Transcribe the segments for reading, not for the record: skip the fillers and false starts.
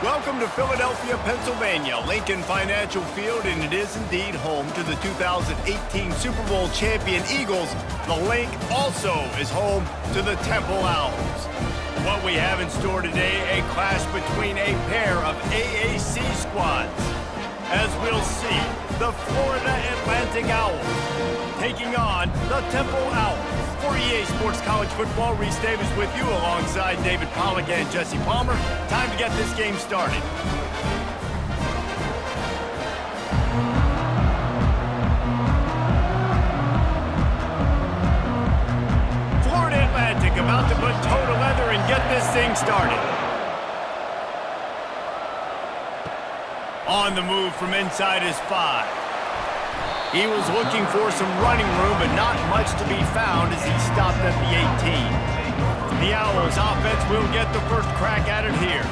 Welcome to Philadelphia, Pennsylvania, Lincoln Financial Field, and it is indeed home to the 2018 Super Bowl champion Eagles. The Link also is home to the Temple Owls. What we have in store today, a clash between a pair of AAC squads. As we'll see, the Florida Atlantic Owls taking on the Temple Owls. For EA Sports College Football, Reese Davis with you alongside David Pollack and Jesse Palmer. Time to get this game started. Florida Atlantic about to put toe to leather and get this thing started. On the move from inside his 5. He was looking for some running room, but not much to be found as he stopped at the 18. The Owls offense will get the first crack at it here.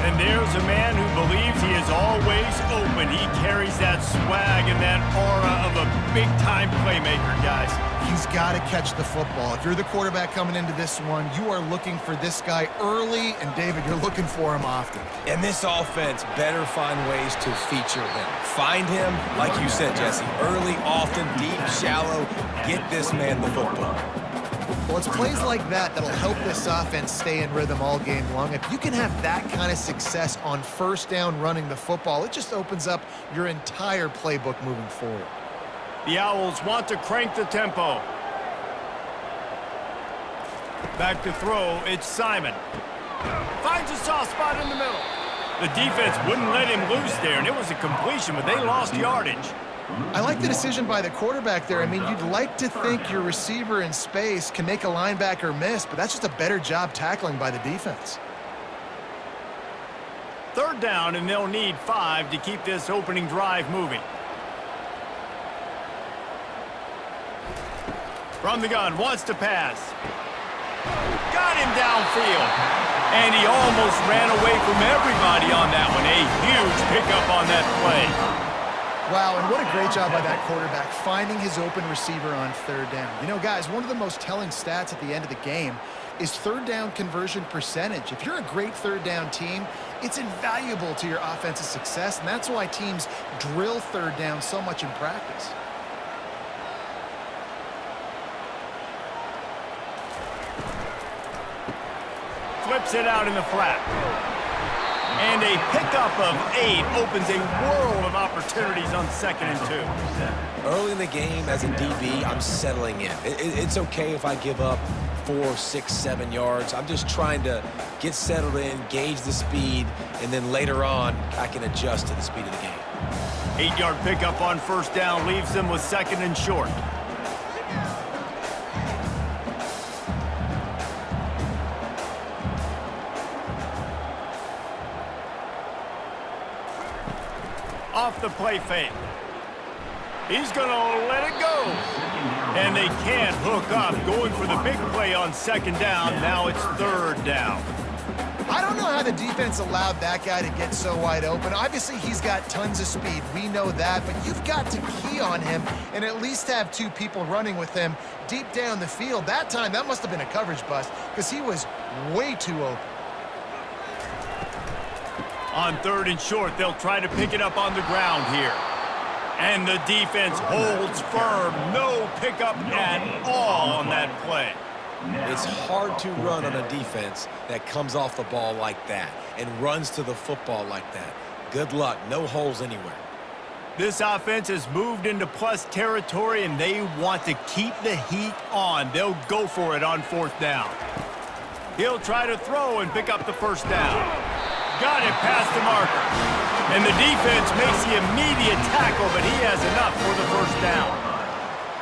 And there's a man who believes he is always open. He carries that swag and that aura of a big-time playmaker, guys. He's got to catch the football. If you're the quarterback coming into this one, you are looking for this guy early, and David, you're looking for him often. And this offense better find ways to feature him. Find him, like you said, Jesse, early, often, deep, shallow. Get this man the football. Well, it's plays like that that'll help this offense stay in rhythm all game long. If you can have that kind of success on first down running the football, it just opens up your entire playbook moving forward. The Owls want to crank the tempo. Back to throw, it's Simon. Finds a soft spot in the middle. The defense wouldn't let him loose there, and it was a completion, but they lost yardage. I like the decision by the quarterback there. I mean, you'd like to think your receiver in space can make a linebacker miss, but that's just a better job tackling by the defense. Third down, and they'll need 5 to keep this opening drive moving. From the gun, wants to pass. Got him downfield. And he almost ran away from everybody on that one. A huge pickup on that play. Wow, and what a great job by that quarterback, finding his open receiver on third down. You know, guys, one of the most telling stats at the end of the game is third down conversion percentage. If you're a great third down team, it's invaluable to your offensive success, and that's why teams drill third down so much in practice. Flips it out in the flat. And a pickup of 8 opens a world of opportunities on 2nd and 2. Early in the game, as a DB, I'm settling in. It's okay if I give up 4, 6, 7 yards. I'm just trying to get settled in, gauge the speed, and then later on, I can adjust to the speed of the game. 8-yard pickup on first down leaves them with 2nd and short. Off the play fake. He's going to let it go. And they can't hook up. Going for the big play on 2nd down. Now it's 3rd down. I don't know how the defense allowed that guy to get so wide open. Obviously, he's got tons of speed. We know that. But you've got to key on him and at least have 2 people running with him deep down the field. That time, that must have been a coverage bust because he was way too open. On 3rd and short, they'll try to pick it up on the ground here. And the defense holds firm. No pickup at all on that play. It's hard to run on a defense that comes off the ball like that and runs to the football like that. Good luck. No holes anywhere. This offense has moved into plus territory, and they want to keep the heat on. They'll go for it on 4th down. He'll try to throw and pick up the first down. Got it past the marker. And the defense makes the immediate tackle, but he has enough for the first down.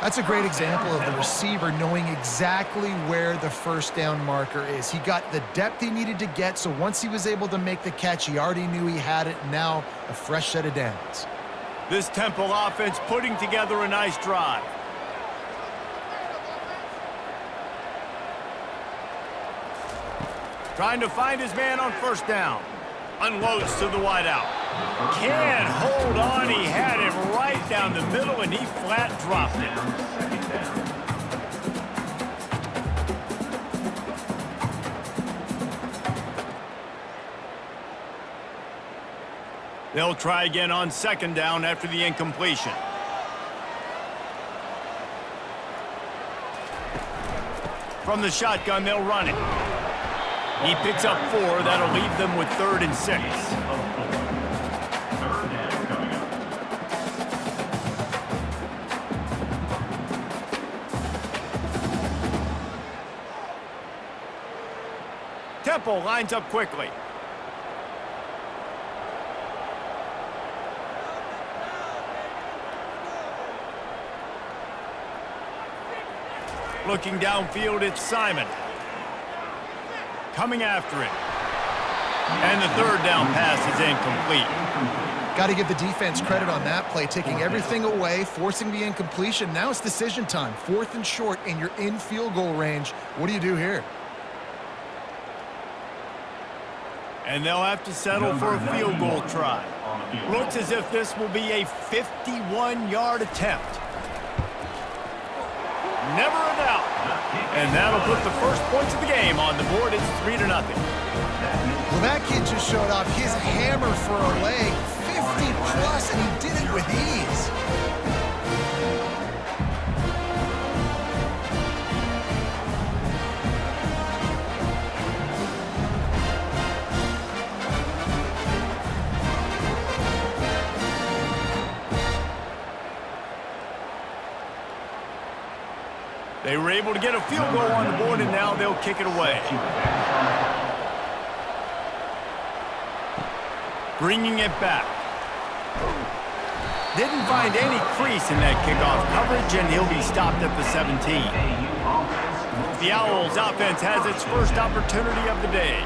That's a great example of the receiver knowing exactly where the first down marker is. He got the depth he needed to get, so once he was able to make the catch, he already knew he had it. Now a fresh set of downs. This Temple offense putting together a nice drive. Trying to find his man on first down. Unloads to the wideout. Can't hold on. He had him right down the middle, and he flat dropped it. They'll try again on second down after the incompletion. From the shotgun, they'll run it. He picks up 4. That'll leave them with 3rd and 6. Temple lines up quickly. Looking downfield, it's Simon. Coming after it. And the 3rd down pass is incomplete. Got to give the defense credit on that play, taking everything away, forcing the incompletion. Now it's decision time. 4th and short, and you're in field goal range. What do you do here? And they'll have to settle for a field goal try. Looks as if this will be a 51-yard attempt. Never a doubt. And that'll put the first points of the game on the board. It's 3-0. Well, that kid just showed off his hammer for a leg. 50-plus, and he did it with ease. They were able to get a field goal on the board, and now they'll kick it away. Bringing it back. Didn't find any crease in that kickoff coverage, and he'll be stopped at the 17. The Owls offense has its first opportunity of the day.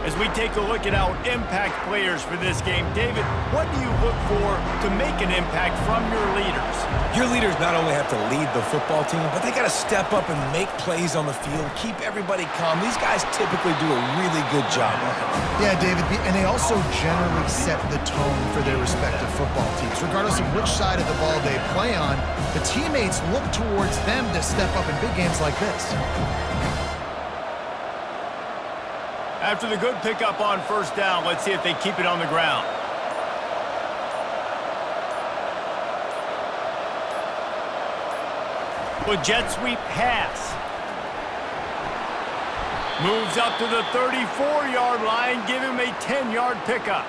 As we take a look at our impact players for this game, David, what do you look for to make an impact from your leaders? Your leaders not only have to lead the football team, but they got to step up and make plays on the field, keep everybody calm. These guys typically do a really good job of it. Yeah, David, and they also generally set the tone for their respective football teams. Regardless of which side of the ball they play on, the teammates look towards them to step up in big games like this. After the good pickup on first down, let's see if they keep it on the ground. With jet sweep pass. Moves up to the 34-yard line, give him a 10-yard pickup.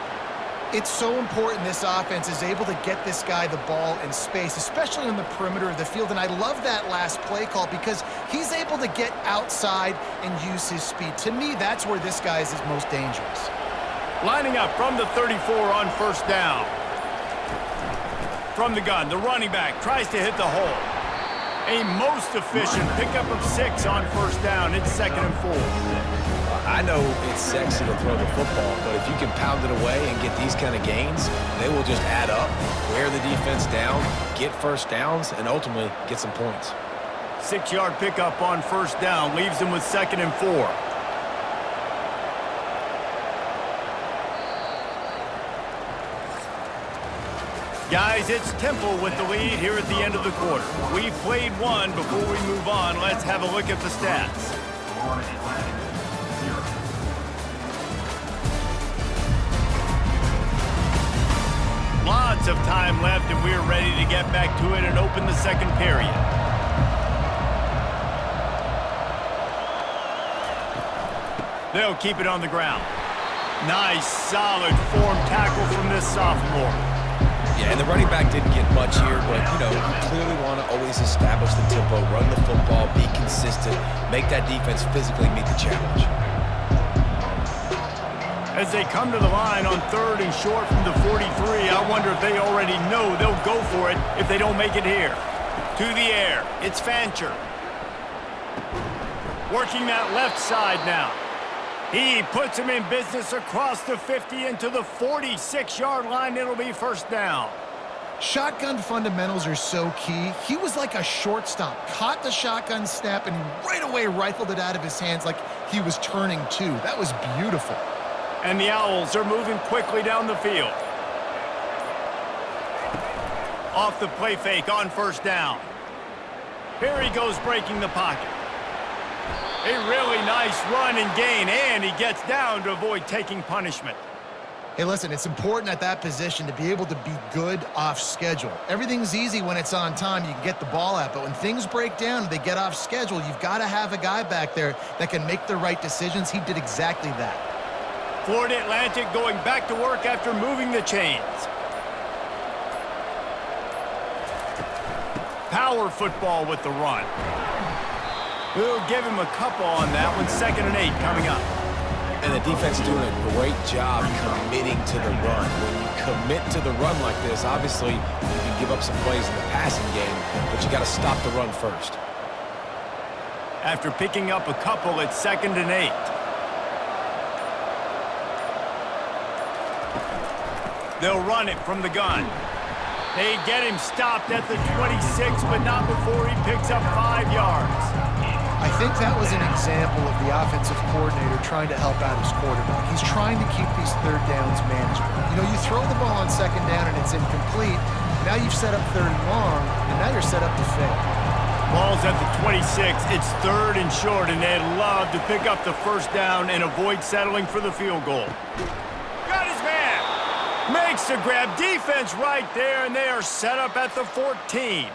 It's so important this offense is able to get this guy the ball in space, especially on the perimeter of the field. And I love that last play call because he's able to get outside and use his speed. To me, that's where this guy is his most dangerous. Lining up from the 34 on first down. From the gun, the running back tries to hit the hole. A most efficient pickup of 6 on first down. It's 2nd and 4. I know it's sexy to throw the football, but if you can pound it away and get these kind of gains, they will just add up, wear the defense down, get first downs, and ultimately get some points. 6-yard pickup on first down leaves them with 2nd and 4. Guys, it's Temple with the lead here at the end of the quarter. We've played one. Before we move on, let's have a look at the stats. Lots of time left, and we're ready to get back to it and open the second period. They'll keep it on the ground. Nice, solid form tackle from this sophomore. Yeah, and the running back didn't get much here, but, you clearly want to always establish the tempo, run the football, be consistent, make that defense physically meet the challenge. As they come to the line on 3rd and short from the 43, I wonder if they already know they'll go for it if they don't make it here. To the air, it's Fancher. Working that left side now. He puts him in business across the 50 into the 46-yard line. It'll be first down. Shotgun fundamentals are so key. He was like a shortstop, caught the shotgun snap, and right away rifled it out of his hands like he was turning two. That was beautiful. And the Owls are moving quickly down the field. Off the play fake on first down. Here he goes breaking the pocket. A really nice run and gain, and he gets down to avoid taking punishment. Hey, listen, it's important at that position to be able to be good off schedule. Everything's easy when it's on time. You can get the ball out. But when things break down and they get off schedule, you've got to have a guy back there that can make the right decisions. He did exactly that. Florida Atlantic going back to work after moving the chains. Power football with the run. We'll give him a couple on that one. 2nd and 8 coming up. And the defense doing a great job committing to the run. When you commit to the run like this, obviously you can give up some plays in the passing game, but you got to stop the run first. After picking up a couple, it's 2nd and 8. They'll run it from the gun. They get him stopped at the 26, but not before he picks up 5 yards. I think that was an example of the offensive coordinator trying to help out his quarterback. He's trying to keep these third downs manageable. You know, you throw the ball on 2nd down and it's incomplete. Now you've set up 3rd and long, and now you're set up to fail. Ball's at the 26. It's 3rd and short, and they'd love to pick up the 1st down and avoid settling for the field goal. Got his man. Makes the grab. Defense right there, and they are set up at the 14.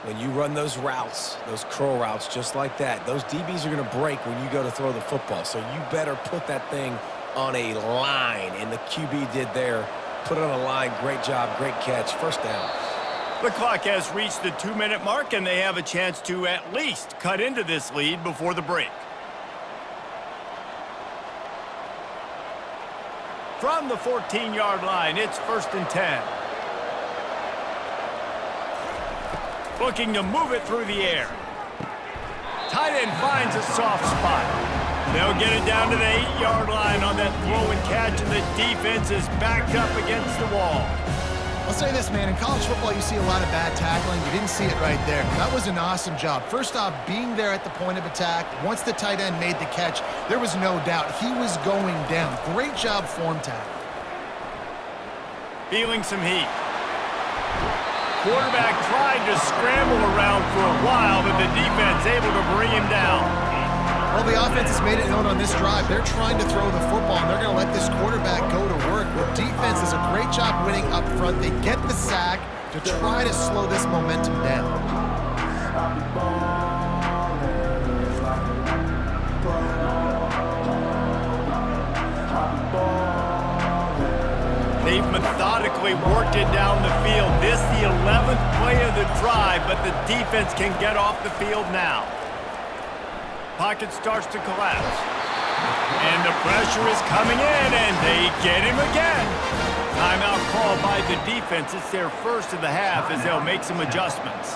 When you run those routes, those curl routes just like that, those DBs are going to break when you go to throw the football. So you better put that thing on a line, and the QB did there. Put it on a line. Great job, great catch. 1st down. The clock has reached the 2-minute mark, and they have a chance to at least cut into this lead before the break. From the 14-yard line, it's 1st and 10. Looking to move it through the air. Tight end finds a soft spot. They'll get it down to the 8-yard line on that throw and catch, and the defense is backed up against the wall. I'll say this, man. In college football, you see a lot of bad tackling. You didn't see it right there. That was an awesome job. First off, being there at the point of attack. Once the tight end made the catch, there was no doubt he was going down. Great job form tackle. Feeling some heat. Quarterback tried to scramble around for a while, but the defense able to bring him down. Well, the offense has made it known on this drive. They're trying to throw the football, and they're going to let this quarterback go to work. The defense does a great job winning up front. They get the sack to try to slow this momentum down. They've methodically worked it down the field. This the 11th play of the drive, but the defense can get off the field now. Pocket starts to collapse. And the pressure is coming in, and they get him again. Timeout called by the defense. It's their 1st of the half as they'll make some adjustments.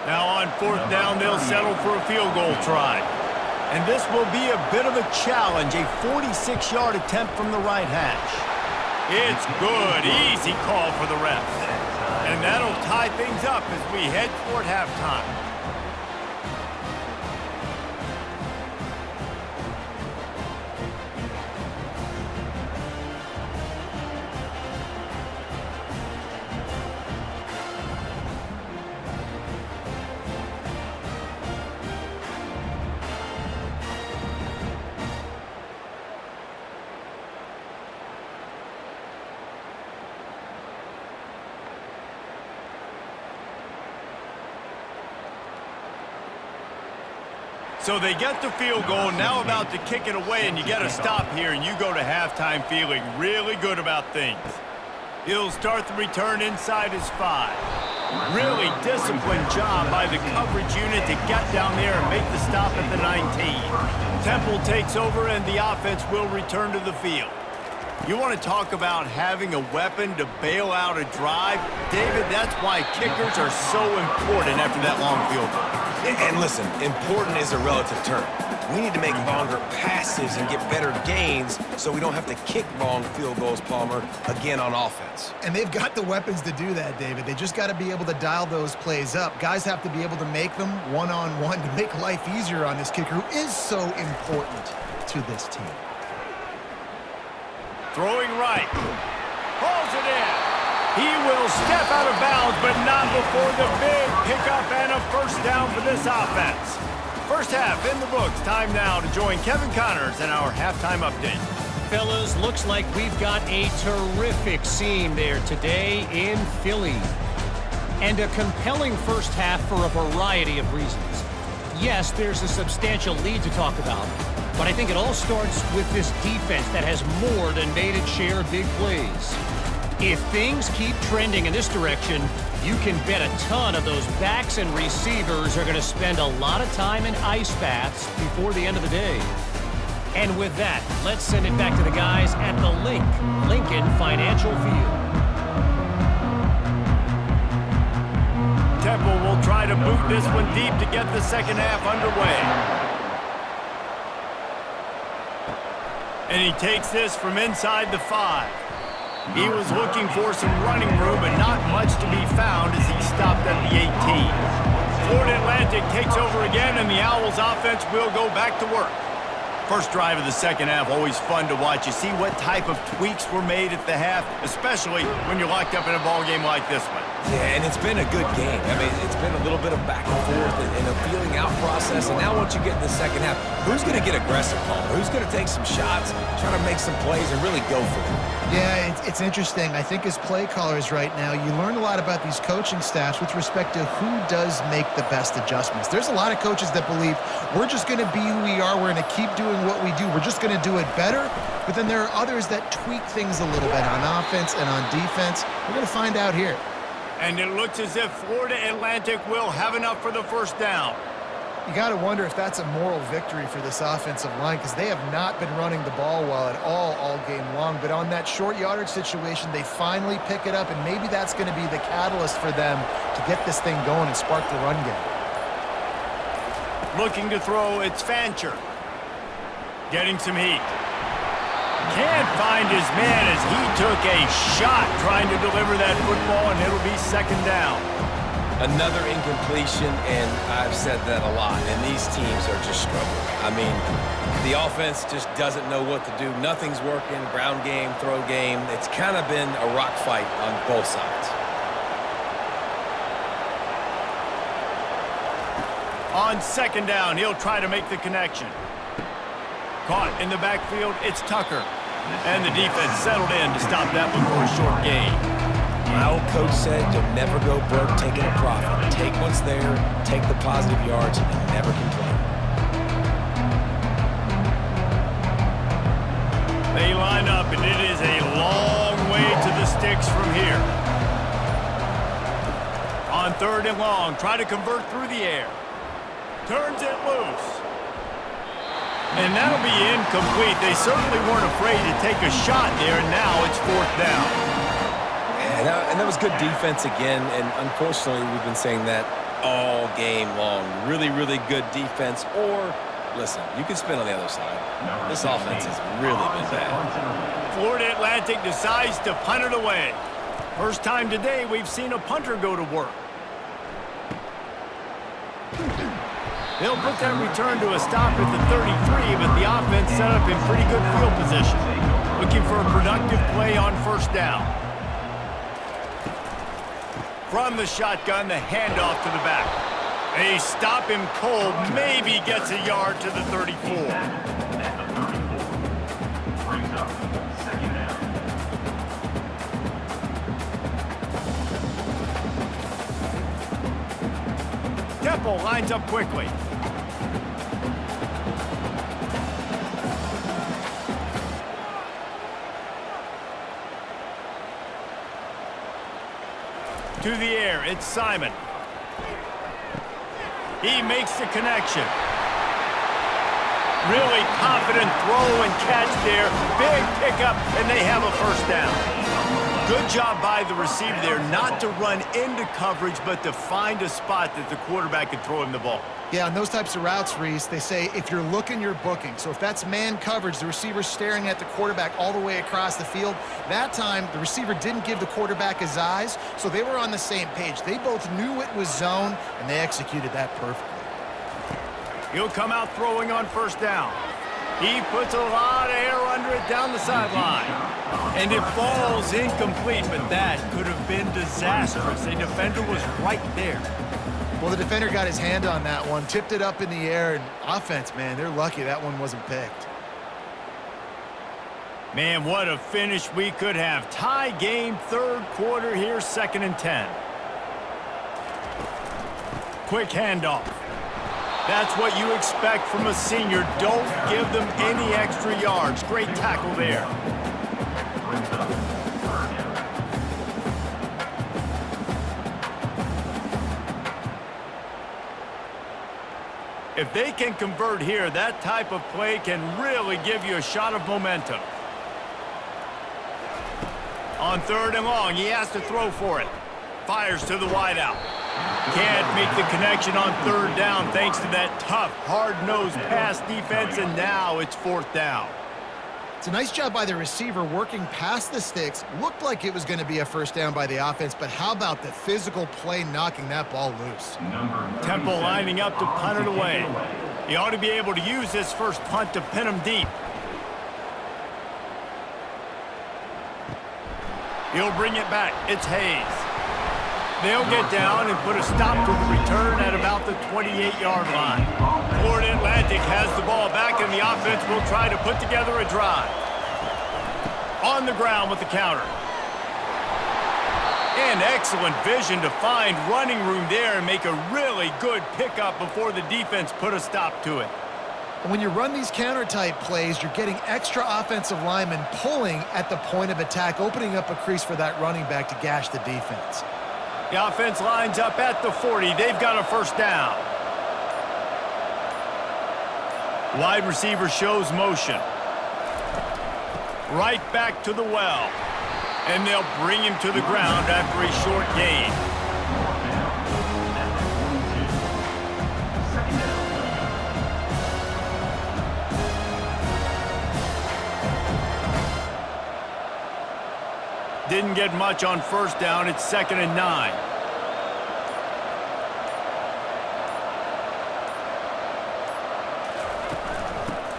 Now on 4th down, they'll settle for a field goal try. And this will be a bit of a challenge, a 46-yard attempt from the right hash. It's good. Easy call for the refs. And that'll tie things up as we head toward halftime. So they get the field goal, now about to kick it away, and you get a stop here, and you go to halftime feeling really good about things. He'll start the return inside his 5. Really disciplined job by the coverage unit to get down there and make the stop at the 19. Temple takes over, and the offense will return to the field. You want to talk about having a weapon to bail out a drive? David, that's why kickers are so important after that long field goal. And listen, important is a relative term. We need to make longer passes and get better gains so we don't have to kick long field goals, Palmer, again on offense. And they've got the weapons to do that, David. They just got to be able to dial those plays up. Guys have to be able to make them one-on-one to make life easier on this kicker who is so important to this team. Throwing right. Pulls it in. He will step out of bounds, but not before the big pickup and a 1st down for this offense. 1st half in the books. Time now to join Kevin Connors in our halftime update. fellas. Looks like we've got a terrific scene there today in Philly. And a compelling first half for a variety of reasons. Yes, there's a substantial lead to talk about, but I think it all starts with this defense that has more than made its share of big plays. If things keep trending in this direction, you can bet a ton of those backs and receivers are going to spend a lot of time in ice baths before the end of the day. And with that, let's send it back to the guys at the Lincoln Financial Field. Temple will try to boot this one deep to get the second half underway. And he takes this from inside the 5. He was looking for some running room, but not much to be found as he stopped at the 18. Florida Atlantic takes over again, and the Owls offense will go back to work. First drive of the second half, always fun to watch. You see what type of tweaks were made at the half, especially when you're locked up in a ball game like this one. Yeah, and it's been a good game. I mean, it's been a little bit of back and forth and a feeling out process. And now once you get in the second half, who's going to get aggressive, Paul? Who's going to take some shots, try to make some plays, and really go for it? Yeah, it's interesting. I think as play callers right now, you learn a lot about these coaching staffs with respect to who does make the best adjustments. There's a lot of coaches that believe we're just going to be who we are. We're going to keep doing what we do. We're just going to do it better. But then there are others that tweak things a little bit on offense and on defense. We're going to find out here. And it looks as if Florida Atlantic will have enough for the first down. You got to wonder if that's a moral victory for this offensive line, because they have not been running the ball well at all game long. But on that short yardage situation, they finally pick it up, and maybe that's going to be the catalyst for them to get this thing going and spark the run game. Looking to throw, it's Fancher. Getting some heat. Can't find his man as he took a shot trying to deliver that football, and it'll be second down. Another incompletion, and I've said that a lot, and these teams are just struggling. I mean, the offense just doesn't know what to do. Nothing's working, ground game, throw game. It's kind of been a rock fight on both sides. On second down, he'll try to make the connection. Caught in the backfield, it's Tucker. And the defense settled in to stop that one for a short gain. My old coach said you'll never go broke taking a profit. Take what's there, take the positive yards, and never complain. They line up, and it is a long way to the sticks from here. On third and long, try to convert through the air. Turns it loose. And that'll be incomplete. They certainly weren't afraid to take a shot there, and now it's fourth down. And that was good defense again, and unfortunately we've been saying that all game long. Really, really good defense, or, listen, you can spin on the other side. This offense has really been bad. Florida Atlantic decides to punt it away. First time today we've seen a punter go to work. They'll put that return to a stop at the 33, but the offense set up in pretty good field position. Looking for a productive play on first down. From the shotgun, the handoff to the back. They stop him cold, maybe gets a yard to the 34. Temple lines up quickly. To the air, it's Simon. He makes the connection. Really confident throw and catch there. Big pickup, and they have a first down. Good job by the receiver there, not to run into coverage, but to find a spot that the quarterback can throw him the ball. Yeah, on those types of routes, Reese, they say if you're looking, you're booking. So if that's man coverage, the receiver's staring at the quarterback all the way across the field. That time, the receiver didn't give the quarterback his eyes, so they were on the same page. They both knew it was zone, and they executed that perfectly. He'll come out throwing on first down. He puts a lot of air under it down the sideline. And it falls incomplete, but that could have been disastrous. A defender was right there. Well, the defender got his hand on that one, tipped it up in the air, and offense, man, they're lucky that one wasn't picked. Man, what a finish we could have. Tie game, third quarter here, 2nd and 10. Quick handoff. That's what you expect from a senior. Don't give them any extra yards. Great tackle there. If they can convert here, that type of play can really give you a shot of momentum. On 3rd and long, he has to throw for it. Fires to the wideout. Can't make the connection on 3rd down thanks to that tough, hard-nosed pass defense, and now it's 4th down. It's a nice job by the receiver working past the sticks. Looked like it was going to be a first down by the offense, but how about the physical play knocking that ball loose? Temple lining up to punt it away. He ought to be able to use this first punt to pin him deep. He'll bring it back. It's Hayes. They'll get down and put a stop to the return at about the 28-yard line. Florida Atlantic has the ball back, and the offense will try to put together a drive. On the ground with the counter. And excellent vision to find running room there and make a really good pickup before the defense put a stop to it. And when you run these counter-type plays, you're getting extra offensive linemen pulling at the point of attack, opening up a crease for that running back to gash the defense. The offense lines up at the 40. They've got a first down. Wide receiver shows motion. Right back to the well. And they'll bring him to the ground after a short gain. Didn't get much on first down. It's 2nd and 9.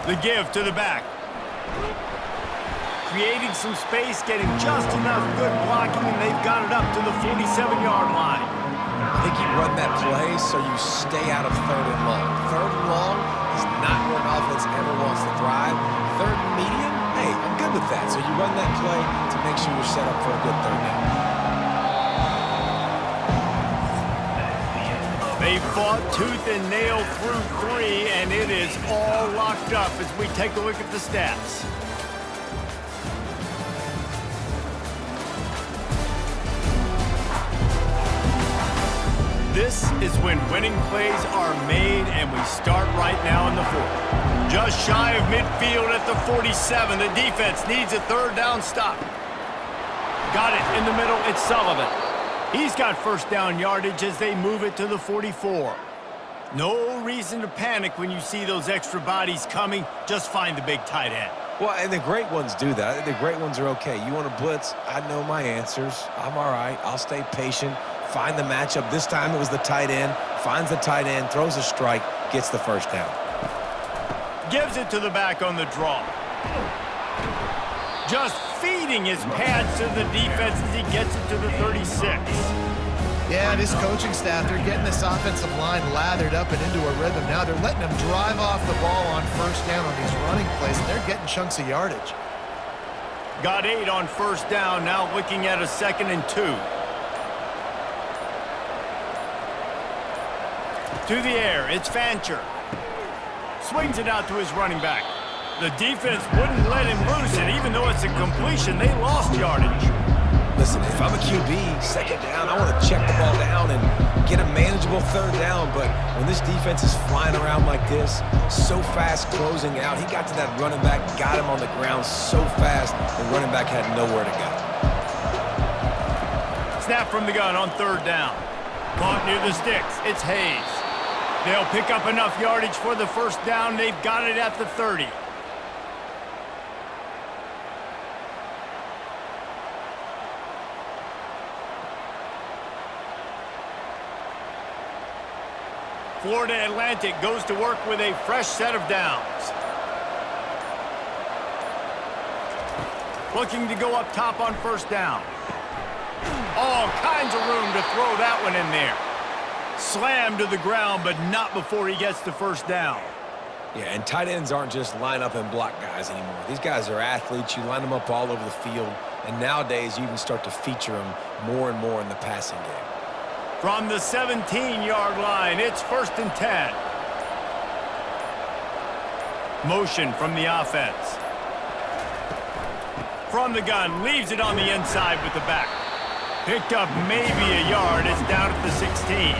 The give to the back. Creating some space, getting just enough good blocking, and they've got it up to the 47-yard line. I think you run that play so you stay out of 3rd and long. 3rd and long is not where an offense ever wants to thrive. 3rd and medium, hey, I'm good with that. So you run that play to make sure you're set up for a good 3rd down. They fought tooth and nail through 3, and it is all locked up as we take a look at the stats. This is when winning plays are made, and we start right now in the 4th. Just shy of midfield at the 47. The defense needs a 3rd down stop. Got it in the middle. It's Sullivan. He's got first down yardage as they move it to the 44. No reason to panic when you see those extra bodies coming. Just find the big tight end. Well, and the great ones do that. I think the great ones are okay. You want to blitz? I know my answers. I'm all right. I'll stay patient. Find the matchup. This time it was the tight end. Finds the tight end, throws a strike, gets the first down. Gives it to the back on the draw. Just feeding his pads to the defense as he gets it to the 36. Yeah, this coaching staff, they're getting this offensive line lathered up and into a rhythm. Now they're letting them drive off the ball on first down on these running plays, and they're getting chunks of yardage. Got 8 on first down, now looking at a 2nd and 2. To the air, it's Fancher. Swings it out to his running back. The defense wouldn't let him loose, and even though it's a completion, they lost yardage. Listen, if I'm a QB, 2nd down, I want to check the ball down and get a manageable 3rd down, but when this defense is flying around like this, so fast closing out, he got to that running back, got him on the ground so fast, the running back had nowhere to go. Snap from the gun on 3rd down. Caught near the sticks. It's Hayes. They'll pick up enough yardage for the first down. They've got it at the 30. Florida Atlantic goes to work with a fresh set of downs. Looking to go up top on first down. All kinds of room to throw that one in there. Slammed to the ground, but not before he gets the first down. Yeah, and tight ends aren't just line up and block guys anymore. These guys are athletes. You line them up all over the field, and nowadays you even start to feature them more and more in the passing game. From the 17-yard line, it's 1st and 10. Motion from the offense. From the gun, leaves it on the inside with the back. Picked up maybe a yard. It's down at the 16.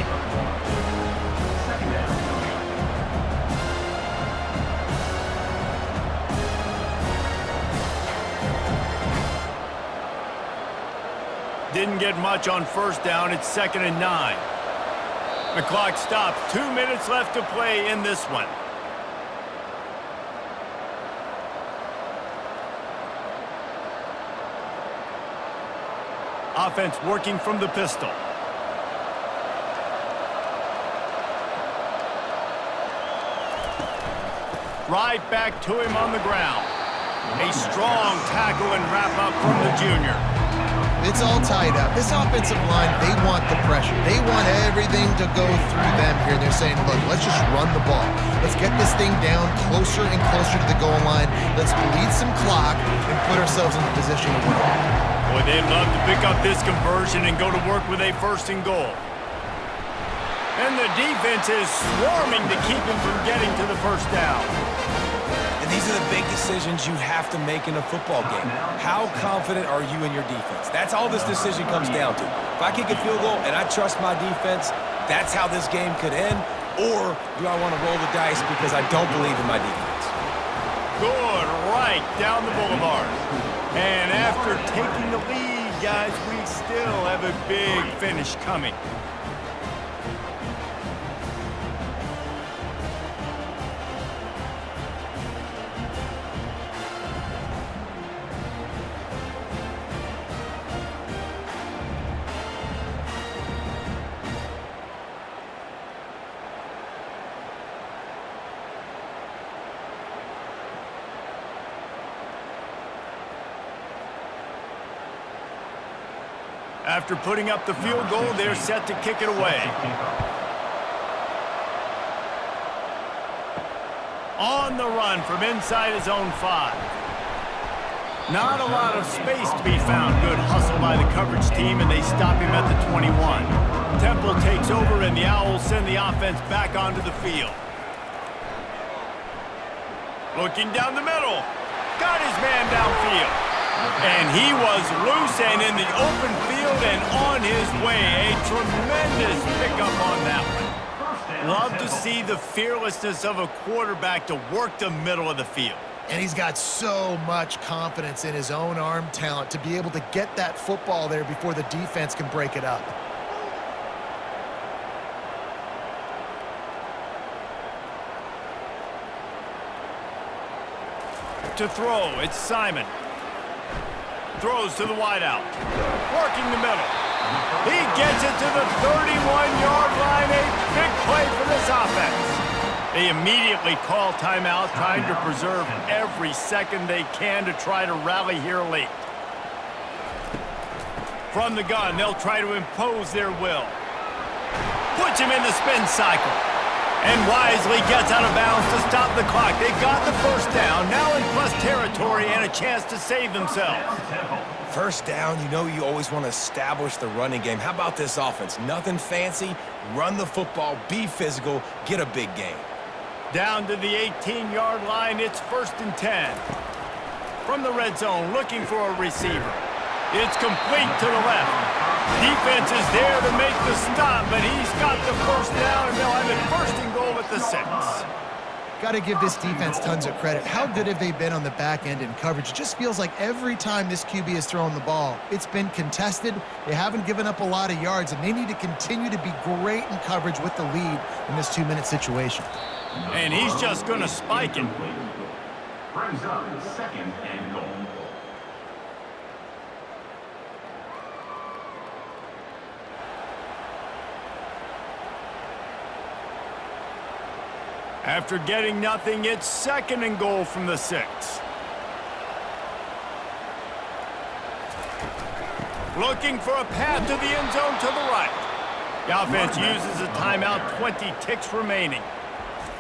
Didn't get much on 1st down. It's 2nd and 9. The clock stops. 2 minutes left to play in this one. Offense working from the pistol. Right back to him on the ground. A strong tackle and wrap up from the junior. It's all tied up. This offensive line, they want the pressure. They want everything to go through them here. They're saying, look, let's just run the ball. Let's get this thing down closer and closer to the goal line. Let's bleed some clock and put ourselves in the position to win. Boy, they'd love to pick up this conversion and go to work with a 1st and goal. And the defense is swarming to keep him from getting to the 1st down. These are the big decisions you have to make in a football game. How confident are you in your defense? That's all this decision comes down to. If I kick a field goal and I trust my defense, that's how this game could end. Or do I want to roll the dice because I don't believe in my defense? Good, right down the boulevard. And after taking the lead, guys, we still have a big finish coming. After putting up the field goal, they're set to kick it away. On the run from inside his own 5. Not a lot of space to be found. Good hustle by the coverage team, and they stop him at the 21. Temple takes over, and the Owls send the offense back onto the field. Looking down the middle. Got his man downfield. And he was loose and in the open field and on his way. A tremendous pickup on that one. Love to see the fearlessness of a quarterback to work the middle of the field. And he's got so much confidence in his own arm talent to be able to get that football there before the defense can break it up. To throw, it's Simon. Throws to the wideout. Working the middle. He gets it to the 31-yard line. A big play for this offense. They immediately call timeout, trying to preserve every second they can to try to rally here late. From the gun, they'll try to impose their will. Puts him in the spin cycle. And wisely gets out of bounds to stop the clock. They got the 1st down, now in plus territory and a chance to save themselves. 1st down, you know you always want to establish the running game. How about this offense? Nothing fancy. Run the football, be physical, get a big gain. Down to the 18-yard line, it's 1st and 10. From the red zone, looking for a receiver. It's complete to the left. Defense is there to make the stop, but he's got the 1st down, and they'll have it 1st and goal at the 6. Got to give this defense tons of credit. How good have they been on the back end in coverage? It just feels like every time this QB has thrown the ball, it's been contested. They haven't given up a lot of yards, and they need to continue to be great in coverage with the lead in this 2-minute situation. And he's just going to spike it. Brings up 2nd and goal. After getting nothing, it's 2nd and goal from the 6. Looking for a path to the end zone to the right. The offense uses a timeout, 20 ticks remaining.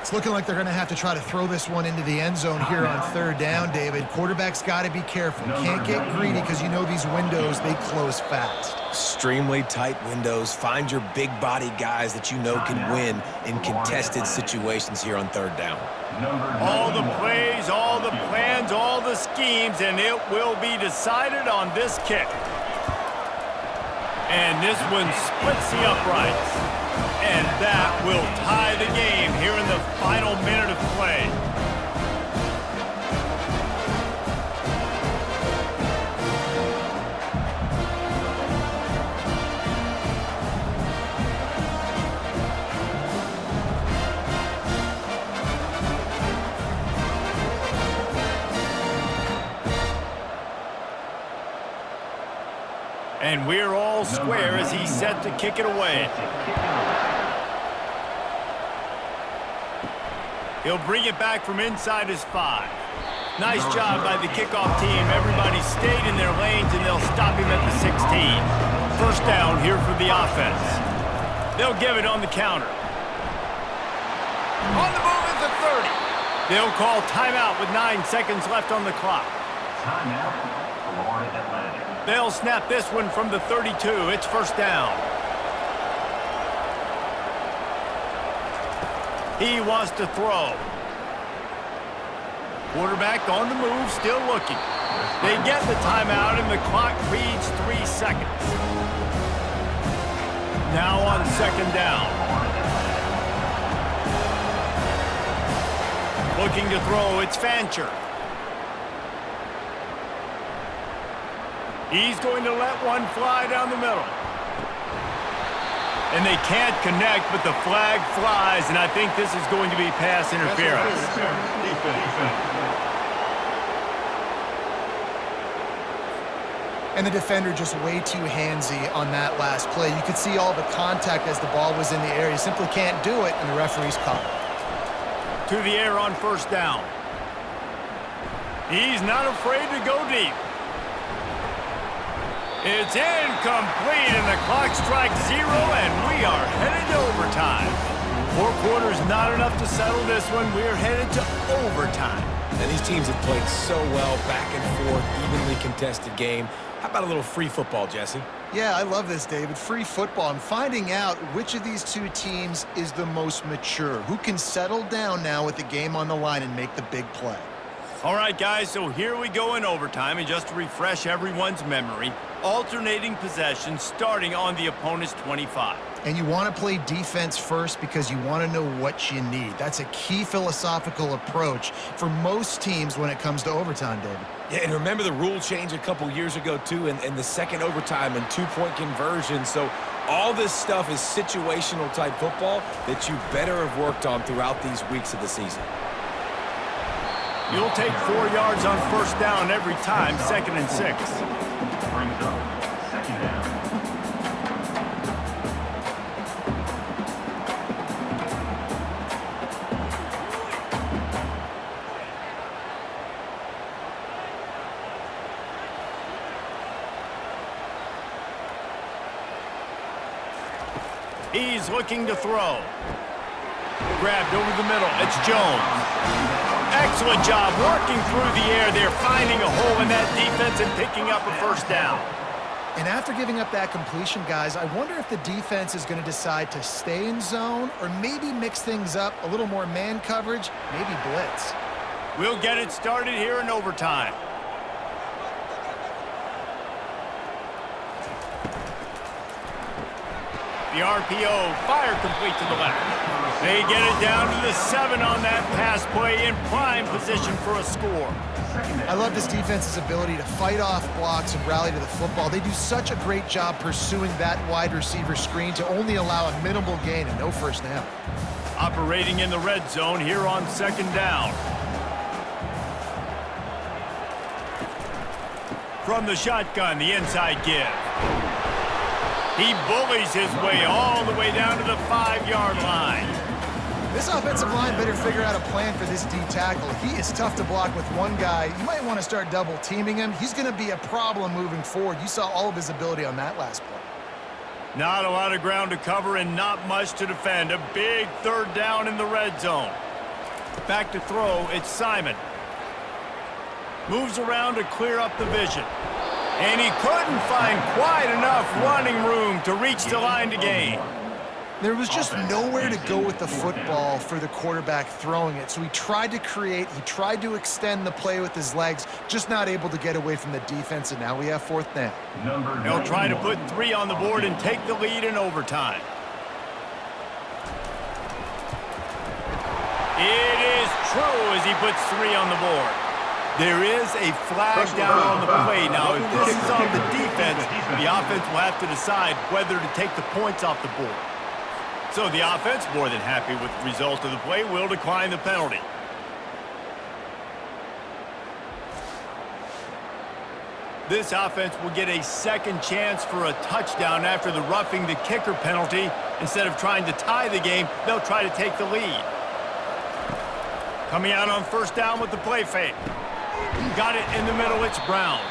It's looking like they're going to have to try to throw this one into the end zone here on third down, David. Quarterback's got to be careful. Can't get greedy because you know these windows, they close fast. Extremely tight windows. Find your big body guys that you know can win in contested situations here on third down. All the plays, all the plans, all the schemes, and it will be decided on this kick. And this one splits the uprights. And that will tie the game here in the final minute of play. And we're all square as he's set to kick it away. He'll bring it back from inside his 5. Nice job by the kickoff team. Everybody stayed in their lanes, and they'll stop him at the 16. First down here for the offense. They'll give it on the counter. On the move at the 30. They'll call timeout with 9 seconds left on the clock. Timeout, Florida Atlantic. They'll snap this one from the 32. It's first down. He wants to throw. Quarterback on the move, still looking. They get the timeout, and the clock reads 3 seconds. Now on second down. Looking to throw, it's Fancher. He's going to let one fly down the middle. And they can't connect, but the flag flies, and I think this is going to be pass interference. And the defender just way too handsy on that last play. You could see all the contact as the ball was in the air. You simply can't do it, and the referee's caught it. To the air on first down. He's not afraid to go deep. It's incomplete, and the clock strikes 0, and we are headed to overtime. 4 quarters not enough to settle this one. We're headed to overtime. And these teams have played so well, back and forth, evenly contested game. How about a little free football, Jesse? Yeah, I love this, David. Free football. I'm finding out which of these two teams is the most mature, who can settle down now with the game on the line and make the big play. All right, guys, so here we go in overtime, and just to refresh everyone's memory, alternating possession starting on the opponent's 25. And you want to play defense first because you want to know what you need. That's a key philosophical approach for most teams when it comes to overtime, David. Yeah, and remember the rule change a couple years ago, too, and the second overtime and 2-point conversion. So all this stuff is situational type football that you better have worked on throughout these weeks of the season. You'll take 4 yards on first down every time, 2nd and 6. Brings up second down. He's looking to throw. Grabbed over the middle. It's Jones. Excellent job working through the air there, finding a hole in that defense and picking up a first down. And after giving up that completion, guys, I wonder if the defense is going to decide to stay in zone or maybe mix things up, a little more man coverage, maybe blitz. We'll get it started here in overtime. The RPO, fire complete to the left. They get it down to the 7 on that pass play, in prime position for a score. I love this defense's ability to fight off blocks and rally to the football. They do such a great job pursuing that wide receiver screen to only allow a minimal gain and no first down. Operating in the red zone here on second down. From the shotgun, the inside give. He bullies his way all the way down to the 5-yard line. This offensive line better figure out a plan for this D tackle. He is tough to block with one guy. You might want to start double teaming him. He's going to be a problem moving forward. You saw all of his ability on that last play. Not a lot of ground to cover and not much to defend. A big third down in the red zone. Back to throw, it's Simon. Moves around to clear up the vision. And he couldn't find quite enough running room to reach the line to gain. There was just nowhere to go with the football for the quarterback throwing it. So he tried to create, he tried to extend the play with his legs, just not able to get away from the defense, and now we have 4th down. They'll try to put 3 on the board and take the lead in overtime. It is true as he puts 3 on the board. There is a flag down on the play. Now, if this is on the defense, the offense will have to decide whether to take the points off the board. So the offense, more than happy with the result of the play, will decline the penalty. This offense will get a second chance for a touchdown after the roughing the kicker penalty. Instead of trying to tie the game, they'll try to take the lead. Coming out on 1st down with the play fake. Got it in the middle, it's Brown.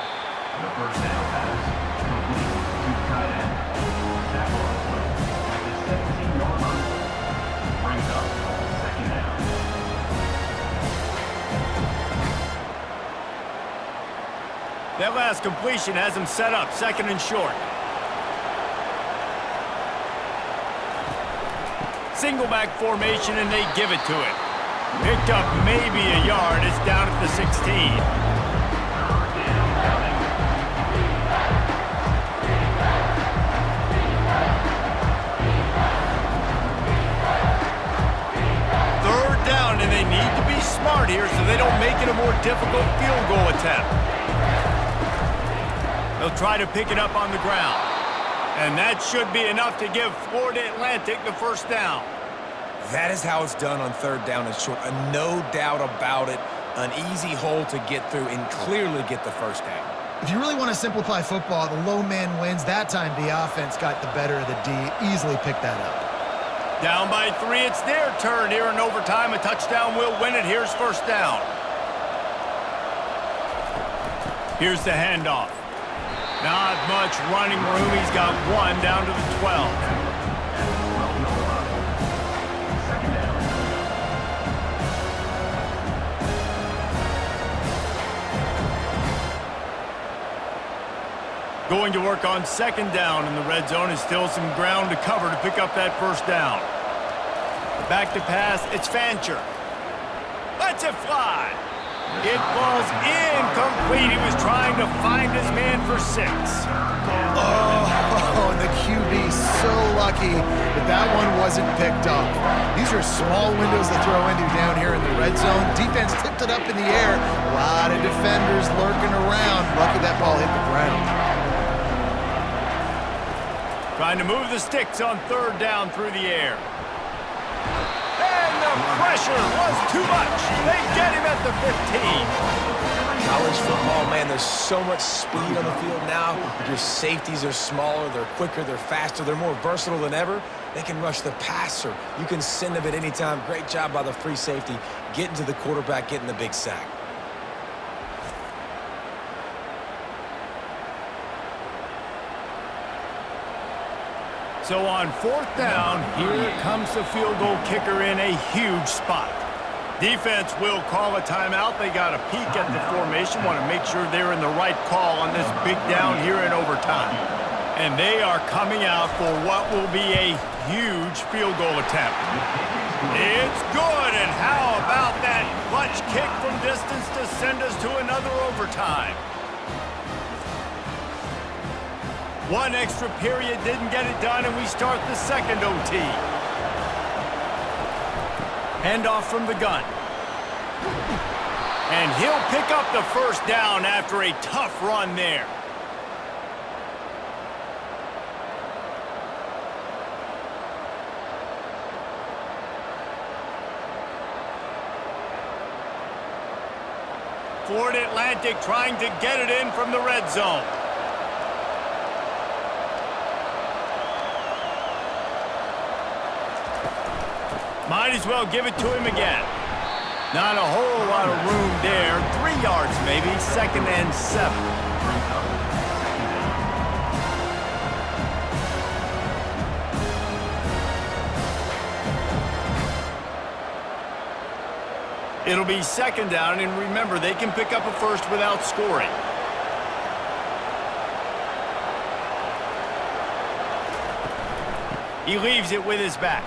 The 1st down pass complete to tight end. Tackle on play at the 17-yard line. Brings up 2nd down. That last completion has him set up 2nd and short. Single back formation, and they give it to him. Picked up maybe a yard. It's down at the 16. And they need to be smart here so they don't make it a more difficult field goal attempt. They'll try to pick it up on the ground. And that should be enough to give Florida Atlantic the 1st down. That is how it's done on 3rd down and short. No doubt about it. An easy hole to get through and clearly get the 1st down. If you really want to simplify football, the low man wins. That time the offense got the better of the D. Easily picked that up. Down by 3, it's their turn here in overtime. A touchdown will win it. Here's 1st down. Here's the handoff. Not much running room. He's got 1 down to the 12. Going to work on 2nd down in the red zone. Is still some ground to cover to pick up that 1st down. Back to pass, it's Fancher. Lets it fly. It falls incomplete. He was trying to find his man for 6. Oh, and the QB so lucky that that one wasn't picked up. These are small windows to throw into down here in the red zone. Defense tipped it up in the air. A lot of defenders lurking around. Lucky that ball hit the ground. Trying to move the sticks on 3rd down through the air. And the pressure was too much. They get him at the 15. College football, man, there's so much speed on the field now. Your safeties are smaller, they're quicker, they're faster, they're more versatile than ever. They can rush the passer. You can send them at any time. Great job by the free safety, getting to the quarterback, getting the big sack. So on 4th down, here comes the field goal kicker in a huge spot. Defense will call a timeout. They got a peek at the formation, want to make sure they're in the right call on this big down here in overtime. And they are coming out for what will be a huge field goal attempt. It's good, and how about that clutch kick from distance to send us to another overtime? One extra period didn't get it done, and we start the 2nd OT. Handoff from the gun. And he'll pick up the 1st down after a tough run there. Florida Atlantic trying to get it in from the red zone. Might as well give it to him again. Not a whole lot of room there. 3 yards maybe. 2nd and 7. It'll be second down, and remember, they can pick up a first without scoring. He leaves it with his back.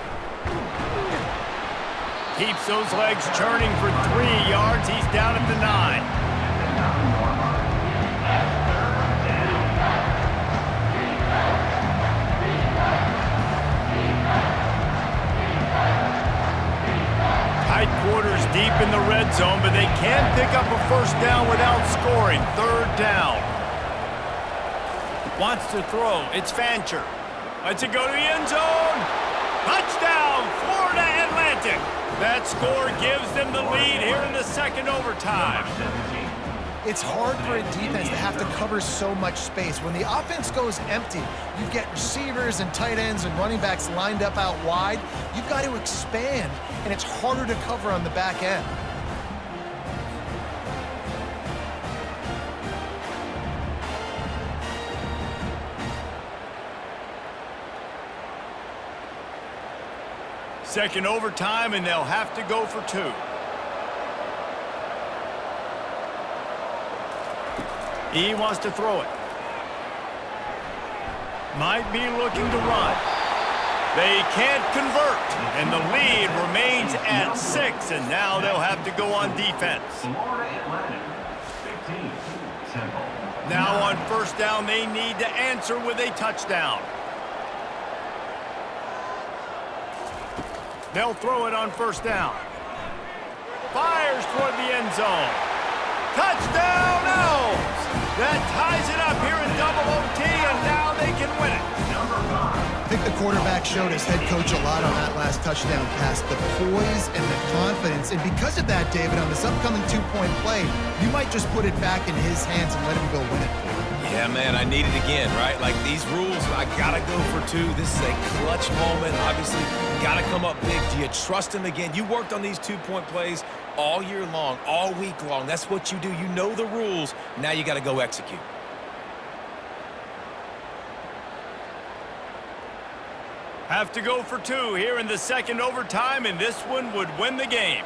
Keeps those legs churning for 3 yards. He's down at the 9. Tight quarters deep in the red zone, but they can't pick up a first down without scoring. Third down. Wants to throw. It's Fancher. Lets it go to the end zone. Touchdown, Florida Atlantic. That score gives them the lead here in the second overtime. It's hard for a defense to have to cover so much space. When the offense goes empty, you get receivers and tight ends and running backs lined up out wide. You've got to expand, and it's harder to cover on the back end. Second overtime, and they'll have to go for 2. He wants to throw it. Might be looking to run. They can't convert, and the lead remains at 6, and now they'll have to go on defense. Florida Atlantic, 15, Temple. Now on first down, they need to answer with a touchdown. They'll throw it on first down. Fires toward the end zone. Touchdown, Elms! That ties it up here in double OT, and now they can win it. I think the quarterback showed his head coach a lot on that last touchdown pass, the poise and the confidence. And because of that, David, on this upcoming 2-point play, you might just put it back in his hands and let him go win it for you. Yeah, man, I need it again, right? Like these rules, I gotta go for 2. This is a clutch moment. Obviously, gotta come up big. Do you trust him again? You worked on these 2-point plays all year long, all week long. That's what you do. You know the rules. Now you gotta go execute. Have to go for 2 here in the second overtime, and this one would win the game.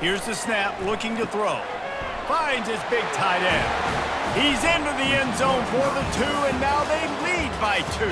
Here's the snap, looking to throw. Finds his big tight end. He's into the end zone for the 2, and now they lead by 2.